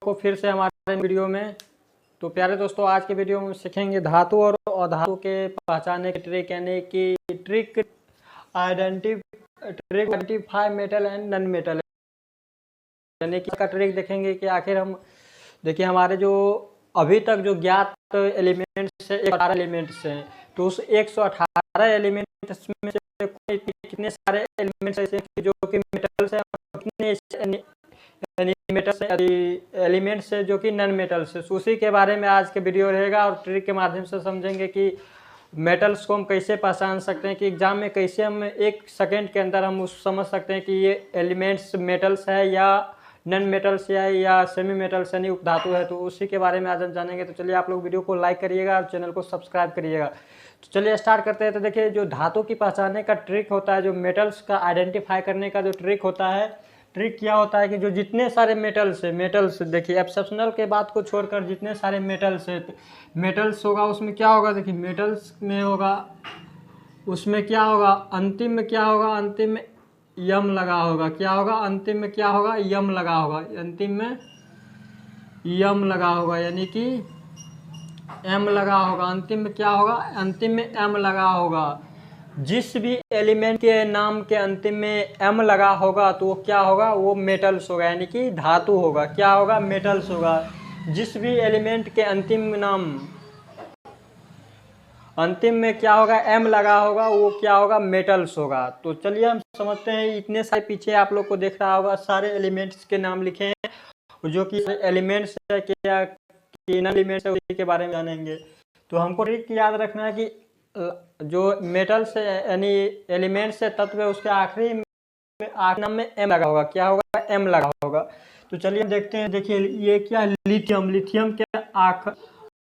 को फिर से हमारे वीडियो में। तो प्यारे दोस्तों, आज के वीडियो में सीखेंगे धातु और अधातु के पहचानने की ट्रिक, यानी कि trick identify metal and non metal, यानी कि इसका ट्रिक देखेंगे कि आखिर हम देखिए हमारे जो अभी तक जो ज्ञात एलिमेंट्स है 118 एलिमेंट्स हैं, तो उस 118 एलिमेंट्स में से कितने सारे एलिमेंट्स ऐसे हैं जो कि मेटल्स हैं, कितने एलिमेंट्स है जो कि नॉन मेटल्स है। उसी के बारे में आज के वीडियो रहेगा और ट्रिक के माध्यम से समझेंगे कि मेटल्स को हम कैसे पहचान सकते हैं, कि एग्जाम में कैसे हम 1 सेकेंड के अंदर हम उस समझ सकते हैं कि ये एलिमेंट्स मेटल्स है या नॉन मेटल्स है या सेमी मेटल्स यानी उपधातु है। तो उसी के बारे में आज हम जानेंगे। तो चलिए आप लोग वीडियो को लाइक करिएगा और चैनल को सब्सक्राइब करिएगा। तो चलिए स्टार्ट करते हैं। तो देखिए, जो धातु की पहचानने का ट्रिक होता है, जो मेटल्स का आइडेंटिफाई करने का जो ट्रिक होता है, ट्रिक क्या होता है कि जो जितने सारे मेटल्स देखिए एक्सेप्शनल के बात को छोड़कर जितने सारे मेटल्स होगा उसमें क्या होगा, देखिए मेटल्स में होगा, उसमें क्या होगा, अंतिम में क्या होगा, अंतिम में यम लगा होगा। क्या होगा, अंतिम में क्या होगा, यम लगा होगा। अंतिम में यम लगा होगा, यानी कि एम लगा होगा। अंतिम में क्या होगा, अंतिम में एम लगा होगा। जिस भी एलिमेंट के नाम के अंतिम में एम लगा होगा तो वो क्या होगा, वो मेटल्स होगा, यानी कि धातु होगा। क्या होगा, मेटल्स होगा। जिस भी एलिमेंट के अंतिम में क्या होगा, एम लगा होगा, वो क्या होगा, मेटल्स होगा। तो चलिए हम समझते हैं। इतने सारे पीछे आप लोग को देख रहा होगा सारे एलिमेंट्स के नाम लिखे हैं, जो कि एलिमेंट्स है क्या एलिमेंट्स है, उसी के बारे में जानेंगे। तो हमको ट्रिक याद रखना है कि जो मेटल्स है यानी एलिमेंट्स है, तत्व है, उसके आखिरी नाम में एम लगा होगा। क्या होगा, एम लगा होगा। तो चलिए देखते हैं। देखिए ये क्या, लिथियम के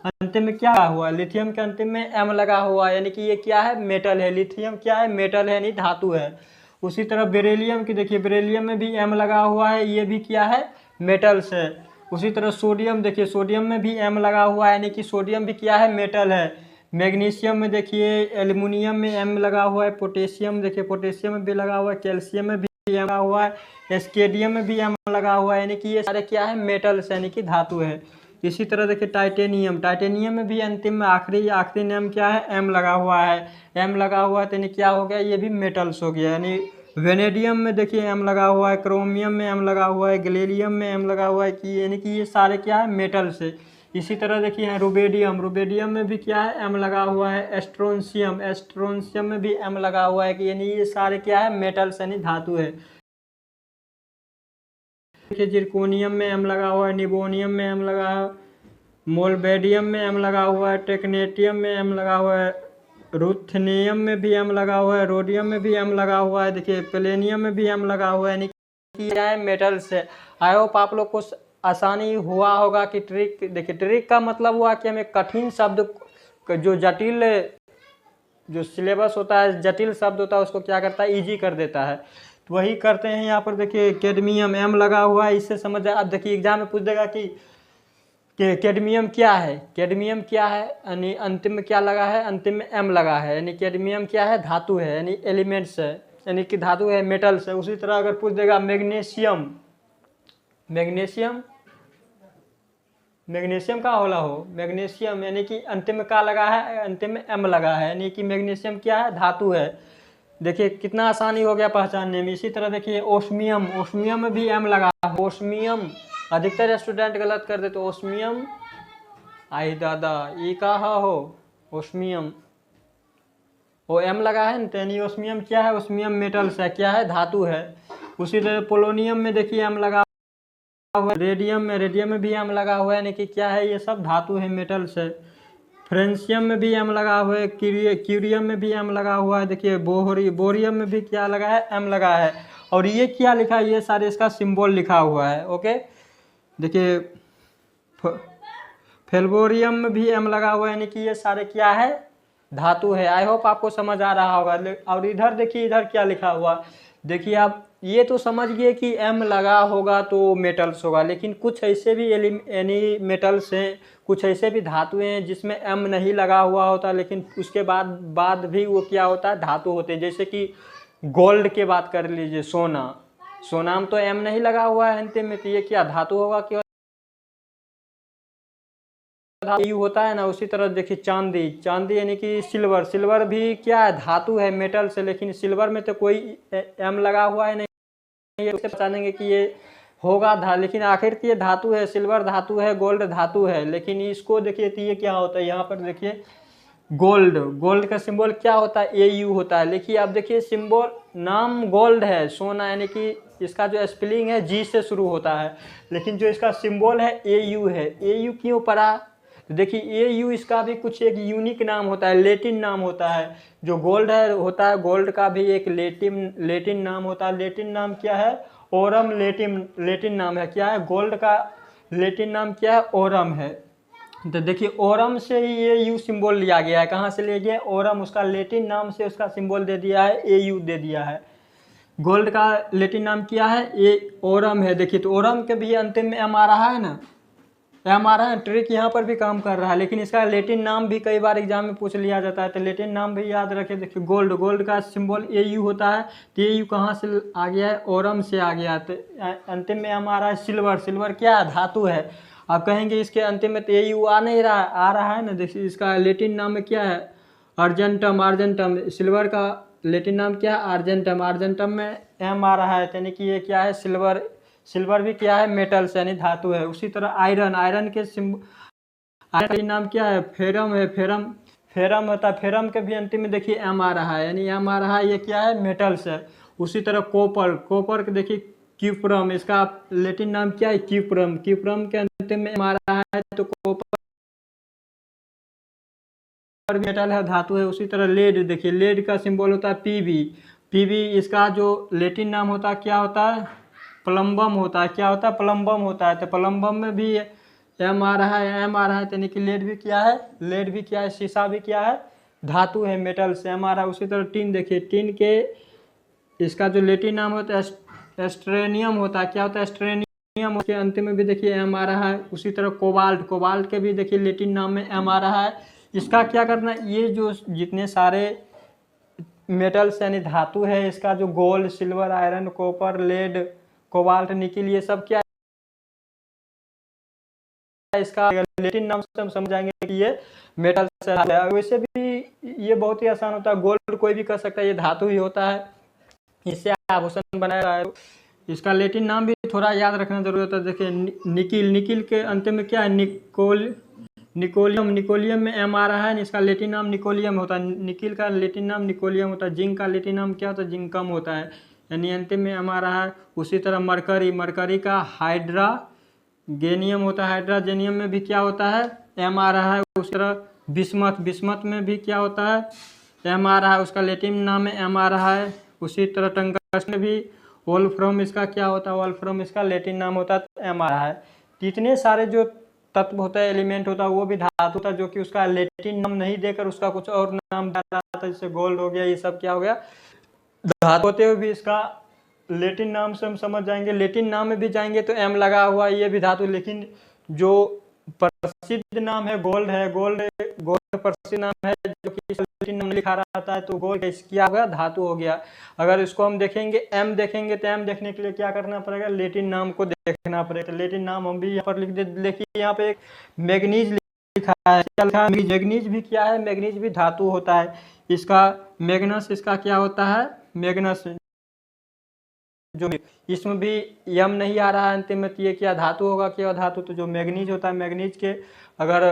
अंतिम में क्या हुआ, लिथियम के अंतिम में एम लगा हुआ, यानी कि ये क्या है, मेटल है। लिथियम क्या है, मेटल है, यानी धातु है। उसी तरह बेरिलियम की देखिए, बेरिलियम में भी एम लगा हुआ है, ये भी क्या है, मेटल्स है। उसी तरह सोडियम देखिए, सोडियम में भी एम लगा हुआ है, यानी कि सोडियम भी क्या है, मेटल है। मैग्नीशियम में देखिए, एल्युमिनियम में एम लगा हुआ है। पोटेशियम देखिए, पोटेशियम में भी लगा हुआ है। कैल्शियम में भी एम लगा हुआ है। स्केडियम में भी एम लगा हुआ है, यानी कि ये सारे क्या है, मेटल्स यानी कि धातु है। इसी तरह देखिए टाइटेनियम में भी अंतिम में आखिरी नाम क्या है, एम लगा हुआ है। एम लगा हुआ है तो यानी क्या हो गया, ये भी मेटल्स हो गया। यानी वेनेडियम में देखिए एम लगा हुआ है, क्रोमियम में एम लगा हुआ है, गैलियम में एम लगा हुआ है, कि यानी कि ये सारे क्या है, मेटल्स है। इसी तरह देखिए रुबेडियम में भी क्या है, एम लगा हुआ है। एस्ट्रोनशियम में भी एम लगा हुआ है, कि यानी ये सारे क्या है, मेटल्स यानी धातु है। देखिए जिरकोनियम में एम लगा हुआ है, निबोनियम में एम लगा है, मोलबेडियम में एम लगा हुआ है, टेक्नेटियम में एम लगा हुआ है, रुथनियम में भी एम लगा हुआ है, रोडियम में भी एम लगा हुआ है। देखिए प्लेनियम में भी एम लगा हुआ है, यानी कि क्या है, मेटल्स है। आई होप आप लोग को आसानी हुआ होगा कि ट्रिक देखिए, ट्रिक का मतलब हुआ कि हमें कठिन शब्द जो जटिल जो सिलेबस होता है, जटिल शब्द होता है, उसको क्या करता है, ईजी कर देता है। तो वही करते हैं यहाँ पर। देखिए कैडमियम एम लगा हुआ है, इससे समझ जाए। अब देखिए एग्जाम में पूछ देगा कि कैडमियम क्या है, कैडमियम क्या है, यानी अंतिम में क्या लगा है, अंतिम में एम लगा है, यानी कैडमियम क्या है, धातु है, यानी एलिमेंट्स है, यानी कि धातु है, मेटल्स है। उसी तरह अगर पूछ देगा मैग्नीशियम का होला हो, मैग्नीशियम यानी कि अंतिम में क्या लगा है, अंतिम में एम लगा है, यानी कि मैग्नीशियम क्या है, धातु है। देखिए कितना आसानी हो गया पहचानने में। इसी तरह देखिए ओस्मियम में भी एम लगा है। ओस्मियम अधिकतर स्टूडेंट गलत कर देते, ओस्मियम आई दादा ये कहा हो, ओस्मियम वो एम लगा है ना, यानी ओस्मियम क्या है, ओस्मियम मेटल्स है, क्या है, धातु है। उसी तरह पोलोनियम में देखिए एम लगा हुआ है। रेडियम में भी एम लगा हुआ है, यानी कि क्या है, ये सब धातु है, मेटल्स है। फ्रेंशियम में भी एम लगा हुआ है। क्यूरियम में भी एम लगा हुआ है। देखिए बोरियम में भी क्या लगा है, एम लगा है। और ये क्या लिखा है, ये सारे इसका सिंबल लिखा हुआ है। ओके देखिए फेल्बोरियम में भी एम लगा हुआ है, यानी कि ये सारे क्या है, धातु है। आई होप आपको समझ आ रहा होगा। और इधर देखिए, इधर क्या लिखा हुआ, देखिए आप ये तो समझ गए कि एम लगा होगा तो मेटल्स होगा, लेकिन कुछ ऐसे भी यानी मेटल्स हैं, कुछ ऐसे भी धातुएं हैं जिसमें एम नहीं लगा हुआ होता, लेकिन उसके बाद भी वो क्या होता है, धातु होते हैं। जैसे कि गोल्ड की बात कर लीजिए, सोना में तो एम नहीं लगा हुआ है अंतिम में, तो ये क्या धातु होगा, क्या धातु यू होता है ना, उसी तरह देखिए चांदी, चांदी यानी कि सिल्वर, सिल्वर भी क्या है, धातु है मेटल से, लेकिन सिल्वर में तो कोई एम लगा हुआ है नहीं, उससे पहचानेंगे कि ये होगा लेकिन आखिर ये धातु है, सिल्वर धातु है, गोल्ड धातु है। लेकिन इसको देखिए तो ये क्या होता है, यहाँ पर देखिए गोल्ड, गोल्ड का सिंबल क्या होता है, AU होता है। देखिए आप देखिए सिंबल, नाम गोल्ड है, सोना, यानी कि इसका जो स्पेलिंग है G से शुरू होता है, लेकिन जो इसका सिंबल है AU है। AU क्यों पड़ा, देखिए AU इसका भी कुछ एक यूनिक नाम होता है, लेटिन नाम होता है। जो गोल्ड है होता है, गोल्ड का भी एक लेटिन नाम होता है। लेटिन नाम क्या है, ओरम, लेटिन नाम है। क्या है, गोल्ड का लेटिन नाम क्या है, ओरम है। तो देखिए ओरम से ही ये यू सिंबल लिया गया है। कहाँ से ले गया, ओरम, उसका लेटिन नाम से उसका सिंबल दे दिया है, AU दे दिया है। गोल्ड का लेटिन नाम क्या है, ओरम है। देखिए तो ओरम के भी अंतिम में एम आ रहा है ना, एम आ रहा है, ट्रिक यहाँ पर भी काम कर रहा है। लेकिन इसका लेटिन नाम भी कई बार एग्जाम में पूछ लिया जाता है, तो लेटिन नाम भी याद रखें। देखिए गोल्ड, गोल्ड का सिंबल AU होता है, तो AU कहाँ से आ गया है, ओरम से आ गया। तो अंतिम में एम आ रहा है सिल्वर, सिल्वर क्या है, धातु है। आप कहेंगे इसके अंतिम में तो AU आ नहीं रहा, आ रहा है ना। देखिए इसका लेटिन नाम में क्या है, अर्जेंटम, अर्जेंटम, सिल्वर का लेटिन नाम क्या है, अर्जेंटम, अर्जेंटम में एम आ रहा है, यानी कि ये क्या है, सिल्वर, सिल्वर भी क्या है, मेटल्स यानी धातु है। उसी तरह आयरन, आयरन के आयरन का नाम क्या है, फेरम है, फेरम, फेरम होता है। फेरम के भी अंतिम में देखिए एम आ रहा है, यानी एम आ रहा है, ये क्या है, मेटल्स है। उसी तरह कॉपर, कॉपर के देखिए क्यूप्रम, इसका लेटिन नाम क्या है, क्यूप्रम, क्यूप्रम के अंतिम में एम आ रहा है, तो कॉपर मेटल है, धातु है। उसी तरह लेड, देखिए लेड का सिंबल होता है PB, PB इसका जो लेटिन नाम होता है क्या होता है, प्लम्बम होता है। क्या होता है, प्लम्बम होता है। तो प्लम्बम में भी एम आ रहा है, एम आ रहा है, यानी कि लेड भी क्या है, लेड भी क्या है, शीशा भी क्या है, धातु है, मेटल से एम आ रहा है। उसी तरह टिन, देखिए टिन के इसका जो लेटिन नाम होता है एस्ट्रेनियम होता है। क्या होता है, एस्ट्रेनियम के अंतिम में भी देखिए एम आ रहा है। उसी तरह कोबाल्ट, कोबाल्ट के भी देखिए लेटिन नाम में एम आ रहा है। इसका क्या करना, ये जो जितने सारे मेटल्स यानी धातु है, इसका जो gold, silver, iron, copper, lead, cobalt, nickel, ये सब क्या है, इसका लेटिन नाम से हम समझाएंगे कि ये मेटल से है। वैसे भी ये बहुत ही आसान होता है, गोल्ड कोई भी कर सकता है, ये धातु ही होता है, इससे आभूषण बनाया है। इसका लेटिन नाम भी थोड़ा याद रखना जरूरी होता है। देखिए निकिल, निकिल के अंतिम में क्या है, निकोलियम, निकोलियम में एम आ रहा है, इसका लेटिन नाम निकोलियम होता है। निकिल का लेटिन नाम निकोलियम होता है। जिंक का लेटिन नाम क्या होता है, जिंकम होता है, यानी अंतिम में एम आ रहा है। उसी तरह मरकरी, मरकरी का हाइड्राजेनियम होता है, हाइड्राजेनियम में भी क्या होता है, एम आ रहा है। उसी तरह बिस्मथ, बिस्मथ में भी क्या होता है, एम आ रहा है, उसका लेटिन नाम में एम आ रहा है। उसी तरह टंगस्टन में भी वोल्फ्राम, इसका क्या होता है, वोल्फ्राम, इसका लेटिन नाम होता है, तो एम आ रहा है। इतने सारे जो तत्व होता है, एलिमेंट होता है, वो भी धातु होता है, जो कि उसका लेटिन नाम नहीं देकर उसका कुछ और नाम डाला था, जैसे गोल्ड हो गया, ये सब क्या हो गया, धातु होते हुए भी इसका लेटिन नाम से हम समझ जाएंगे। लेटिन नाम में भी जाएंगे तो एम लगा हुआ, ये भी धातु। लेकिन जो प्रसिद्ध नाम है गोल्ड है, गोल्ड, गोल्ड प्रसिद्ध नाम है, जो कि लेटिन नाम लिखा रहता है, तो गोल्ड क्या हो गया, धातु हो गया। अगर इसको हम देखेंगे, एम देखेंगे, तो एम देखने के लिए क्या करना पड़ेगा, लेटिन नाम को देखना पड़ेगा। लेटिन नाम हम भी यहाँ पर लिख दे। देखिए यहाँ पे एक मैग्नीज लिखा है, क्या लिखा है, मैग्नीज भी क्या है, मैग्नीज भी धातु होता है। इसका मैग्नस, इसका क्या होता है, मैग्नस, जो इसमें भी यम नहीं आ रहा है अंतिम में, ये क्या धातु होगा, क्या धातु, तो जो मैग्नीज होता है, मैग्नीज के अगर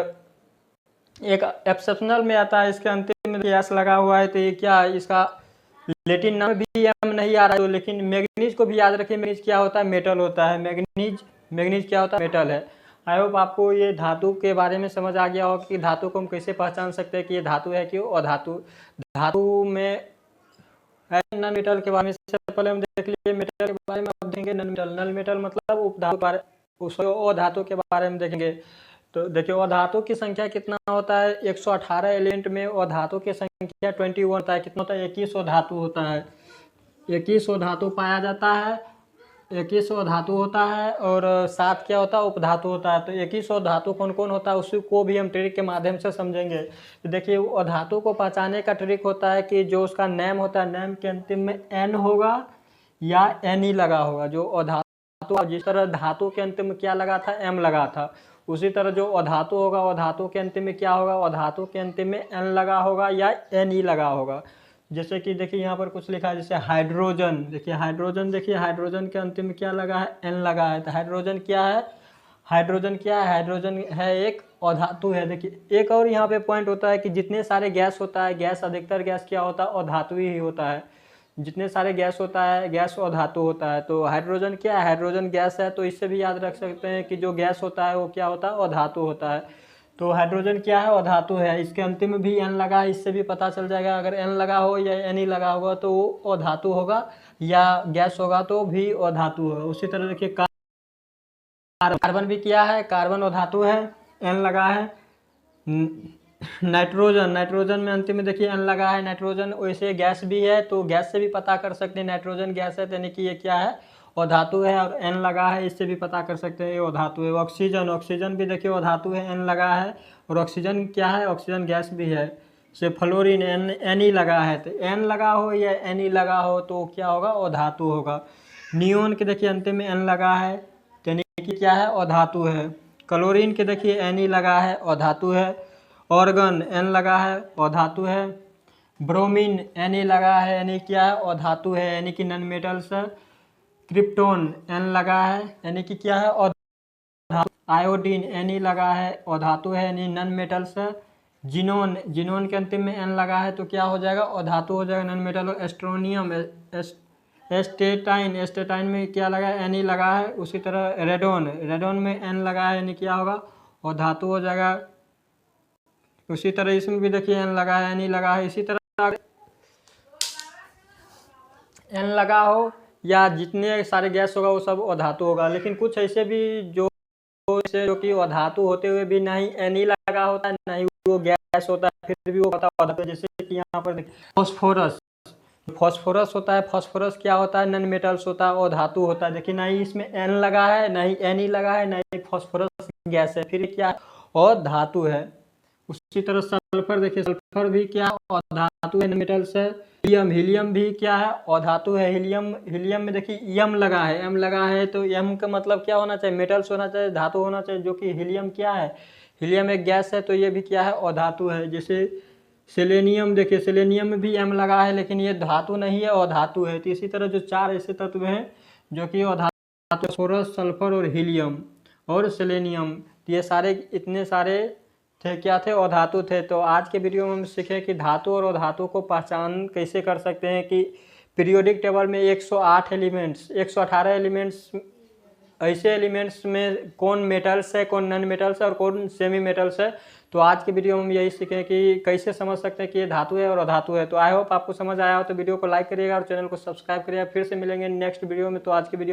एक एक्सेप्शनल में आता है, इसके अंतिम में एस लगा हुआ है, तो ये क्या है, इसका लेटिन नाम भी यम नहीं आ रहा है। तो लेकिन मैग्नीज को भी याद रखिए, मैग्नीज क्या होता है, मेटल होता है। मैग्नीज, मैग्नीज क्या होता है, मेटल है। आई होप आपको ये धातु के बारे में समझ आ गया होगा कि धातु को हम कैसे पहचान सकते हैं कि ये धातु है कि अधातु। धातु में नन मेटल के बारे में सबसे पहले हम देख लिए, मेटल के बारे में अब देखेंगे नन मेटल। नन मेटल मतलब उपधातु, अधातु के बारे में देखेंगे। तो देखिए अधातु की संख्या कितना होता है, 118 एलिमेंट में अधातु की संख्या 21 होता है। कितना होता है, 21 धातु होता है, 21 धातु पाया जाता है, 21 धातु होता है। और 7 क्या होता है, उपधातु होता है। तो 21 धातु कौन कौन होता है, उसी को भी हम ट्रिक के माध्यम से समझेंगे। तो देखिए अधातु को पहचानने का ट्रिक होता है कि जो उसका नेम होता है, नेम के अंतिम में एन होगा या एन ही लगा होगा। जो अधातु, जिस तरह धातु के अंतिम में क्या लगा था, एम लगा था, उसी तरह जो अधातु होगा, अधातु के अंतिम में क्या होगा, अधातु के अंतिम में एन लगा होगा या एन ई लगा होगा। जैसे कि देखिए यहाँ पर कुछ लिखा है, जैसे हाइड्रोजन, देखिए हाइड्रोजन, देखिए हाइड्रोजन के अंतिम में क्या लगा है, एन लगा है। तो हाइड्रोजन क्या है, हाइड्रोजन क्या है, हाइड्रोजन है एक अधातु है। देखिए एक और यहाँ पे पॉइंट होता है कि जितने सारे गैस होता है, गैस अधिकतर गैस क्या होता है, अधातु ही होता है। जितने सारे गैस होता है, गैस अधातु होता है। तो हाइड्रोजन क्या है, हाइड्रोजन गैस है, तो इससे भी याद रख सकते हैं कि जो गैस होता है वो क्या होता है, अधातु होता है। तो हाइड्रोजन क्या है, अधातु है। इसके अंतिम में भी एन लगा है, इससे भी पता चल जाएगा अगर एन लगा हो या एन ई लगा होगा तो वो अधातु होगा, या गैस होगा तो भी अधातु होगा। उसी तरह देखिए कार्बन भी क्या है, कार्बन अधातु है, एन लगा है। नाइट्रोजन, नाइट्रोजन में अंतिम में देखिए एन लगा है। नाइट्रोजन वैसे गैस भी है, तो गैस से भी पता कर सकते हैं नाइट्रोजन गैस है, तो यानी कि ये क्या है, अधातु है, और एन लगा है, इससे भी पता कर सकते हैं ये अधातु है। ऑक्सीजन, ऑक्सीजन भी देखिए अधातु है, एन लगा है, और ऑक्सीजन क्या है, ऑक्सीजन गैस भी है। से फ्लोरीन, एन ई लगा है, तो एन लगा हो या एन ई लगा हो तो क्या होगा, अधातु होगा। नियोन के देखिए अंतिम में एन लगा है, यानी कि क्या है, अधातु है। क्लोरीन के देखिए एन ई लगा है, अधातु है। ऑर्गन एन लगा है, अधातु है। ब्रोमीन एन ई लगा है, यानी क्या है, अधातु है, यानी कि नॉन मेटल्स है। क्रिप्टोन एन लगा है, यानी कि क्या है, अधातु। आयोडीन एन ई लगा है, अधातु है, यानी नॉन मेटल्स है। जिनोन, जिनोन के अंतिम में एन लगा है तो क्या हो जाएगा, अधातु हो जाएगा, नॉन मेटल। एस्ट्रोनियम, एस्टेटाइन, एस्टेटाइन में क्या लगा है, एन ई लगा है। उसी तरह रेडोन, रेडोन में एन लगा है, यानी क्या होगा, अधातु हो जाएगा। उसी तरह इसमें भी देखिए एन लगा है, एन ई लगा है। इसी तरह एन लगा हो या जितने सारे गैस होगा वो सब अधातु होगा। लेकिन कुछ ऐसे भी जो कि अधातु होते हुए भी नहीं एन ई लगा होता है, नहीं वो गैस होता है, फिर भी वो पता अधातु है। जैसे कि यहाँ पर फॉस्फोरस, फॉस्फोरस होता है, फॉस्फोरस क्या होता है, नॉन मेटल्स होता है, अधातु होता है। देखिए नहीं इसमें एन लगा है, नहीं एन ई लगा है, नहीं फॉस्फोरस गैस है, फिर क्या है, अधातु है। उसी तरह सल्फर, देखिए सल्फर भी क्या अधातु है, नॉन मेटल्स है। हीलियम, हीलियम भी क्या है, अधातु है। हीलियम, हीलियम में देखिए एम लगा है, एम लगा है, तो एम का मतलब क्या होना चाहिए, मेटल्स होना चाहिए, धातु होना चाहिए, जो कि हीलियम क्या है, हीलियम एक गैस है, तो ये भी क्या है, अधातु है। जैसे सेलेनियम, देखिए सेलेनियम में भी एम लगा है, लेकिन ये धातु नहीं है, अधातु है। तो इसी तरह जो चार ऐसे तत्व हैं जो कि अधातु, फॉस्फोरस, सल्फर और हीलियम और सेलेनियम, ये सारे इतने सारे थे, क्या थे, अधातु थे। तो आज के वीडियो में हम सीखे कि धातु और अधातु को पहचान कैसे कर सकते हैं, कि पीरियोडिक टेबल में 108 एलिमेंट्स, 118 एलिमेंट्स, ऐसे एलिमेंट्स में कौन मेटल्स है, कौन नॉन मेटल्स है और कौन सेमी मेटल्स है। तो आज के वीडियो में हम यही सीखें कि कैसे समझ सकते हैं कि ये धातु है और अधातु है। तो आई होप आपको समझ आया हो, तो वीडियो को लाइक करिएगा और चैनल को सब्सक्राइब करिएगा। फिर से मिलेंगे नेक्स्ट वीडियो में। तो आज की वीडियो